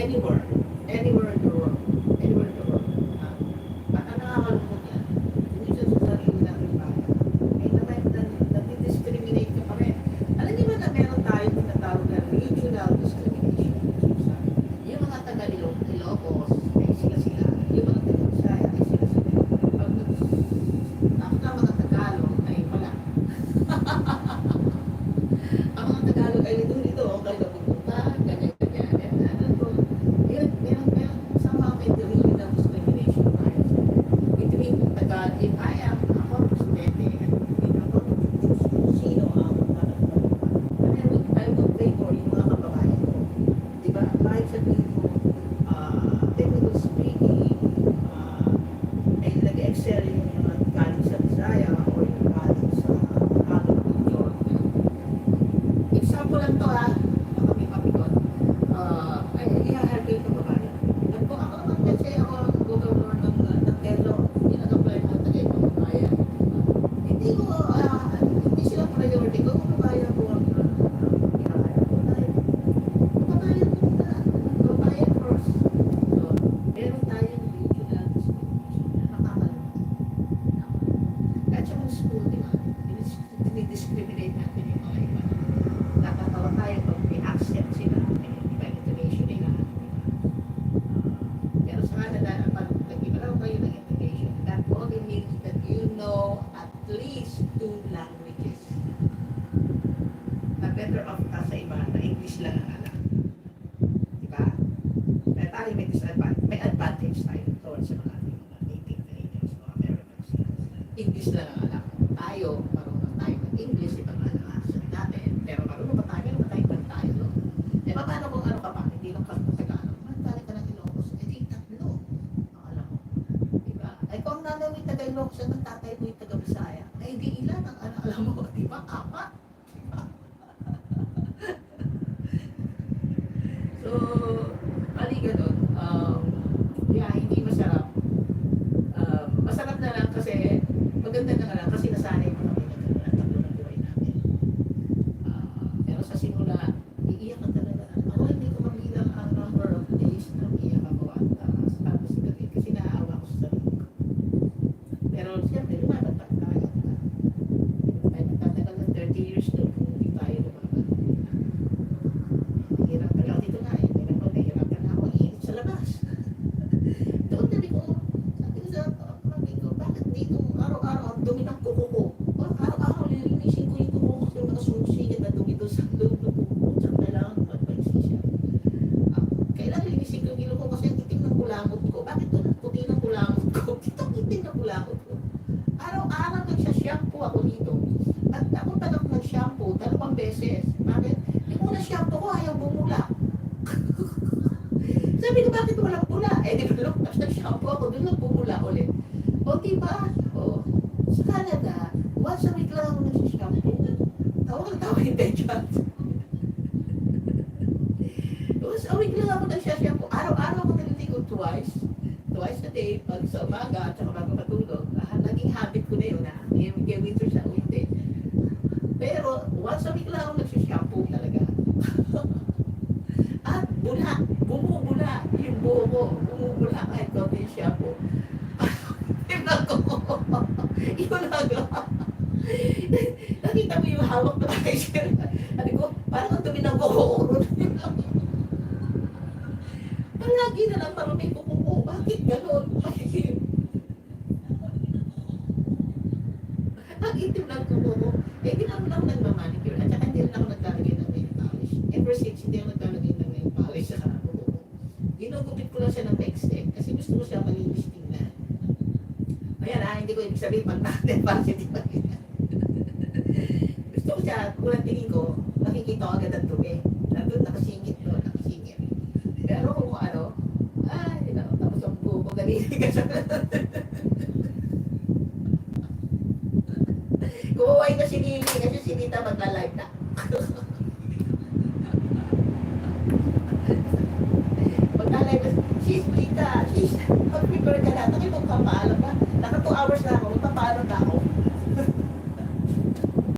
anywhere, anywhere in the world, anywhere in the world. At ang nakakalungkot yan, hindi siya sa sarili natin bayan. Eh, nadi-discriminate ka pa rin. Alam niyo ba na meron tayong tinatawag na regional discrimination? Yung mga taga-Ilocos, ay sila-sila. Yung mga taga-Bisaya, ay sila-sila. Pag ang mga Tagalog ay wala. Ang mga Tagalog ay dito, okay na pupunta, ganyan-ganyan. Ano to? Yun, meron somehow may regional discrimination tayo. Between Tagalog, if I am ako, presidente, hindi ako choose kung sino ang I would pray for yung mga kababayan ko. Diba? Kahit sabihin mo, technical speaking, ay nag-excel yung mga galing sa Bisaya o yung galing sa Tagalog region. Example lang to baka may mapikot. Ay, i-help yung kababayan. At kung ako naman kasi ako ang governor ng Quezon, in-apply mo tayo yung kababayan. Hindi ko, hindi sila priority ko, kababayan ko ang kababayan ko na, kababayan first. So, meron tayong regional discrimination na nakakalungkot. At sa mga school, di ba? Dinidiscriminate natin yung mga iba. Natatawa tayo pag may accent sila, iba intonation nila. Pero sa Canada, pag nag-ibalaw kayo ng intonation, that only means that you know at least 2 languages. Na better off ka sa iba na English lang ang alam. Diba? Kaya tayo may advantage tayo towards sa mga ating mga native Canadians, mga Americans. English lang ang alam. Tayo, marunong tayo mag-English, ibang ang accent natin. Pero marunong ba tayo no? Eh, paano kung ano ka pa? Hindi lang ka Tagalog. Magkali ka ng Ilocos. Eh, di tatlo. Ang alam mo. Diba? Ay, kung nanay mo yung taga-Ilocos at ang tatay mo yung taga-Bisaya, ay di ilan ang alam mo. Diba? 4. Diba? So, pali ganun. Yeah, hindi masarap. Masarap na lang kasi, maganda na lang kasi nasanay mo kami na tatlo ng buhay namin. Pero sa simula, iiyak ka talaga. Ako hindi ko mabilang ang number of days na iiyak ako at tapos kasi naaawa ko sa sarili ko. Pero siyempre, lumaban tayo. Ay magtatagal ng 30 years doon kung hindi tayo lumaban. Hirap ka lang dito nga eh. Nahihirapan na ako iinit sa labas. Doon sabi ko sa pamangkin ko, bakit dito araw-araw ang dumi ng kuko ko? Araw-araw lilinisin ko yung kuko ko kasi mga susi na dumi doon sa loob ng kuko ko. Tsaka kailangan magpaisi siya. Kailangan linisin ko yung ilong ko kasi ang itim ng kulangot ko. Bakit doon ang puti ng kulangot ko? Dito ang itim ng kulangot ko. Araw-araw nagsha-shampoo ako dito. At ako tagang nag-shampoo 2 beses. Bakit? Yung unang shampoo ko ayaw bumula. Sabi ko, bakit walang pula? Eh, di ba, look, nag-shampoo ako, doon lang bumula ulit. O, diba? O, sa Canada, once a week lang ako nagsishampoo. Tawa hindi dyan. Once a week lang ako nagsishampoo. Araw-araw ako naliligo twice a day, pag sa umaga at saka bago matulog. Naging habit ko na yun, Kaya winter siya, winter. Pero, once a week lang ako nagsishampoo talaga. At bumubula yung buho ko, bumubula kahit konti yung shampoo. Tingnan ko, yun lang. Nakita mo yung hawak na kayo. Sabi ko, parang ang dumi ng buho ko. Palagi na lang parang may buho ko. Bakit gano'n? Ang itim ng buho ko. Eh, di naman ako nagmamanicure. At saka hindi rin ako naglalagay ng nail polish. Ever since, hindi ako naglalagay ng nail polish sa buho ko. Ginugupit ko lang siya ng textile kasi gusto ko siya malinis tingnan. Ayan hindi ko ibig sabihin pag nail polish, hindi pa rin. Gusto ko siya, kung ang tingin ko, nakikita ko agad ang dumi. Nandun, nakasingit. Pero kung ano, tapos ang buho ko, ganili ka siya. Kumuhay na si Lily kasi si Nita magla-live na. Magla-live na. She's Nita. Mag-prepare ka na. Takipag papaalam ba? Naka 2 hours na ako. Magpapaalam na ako.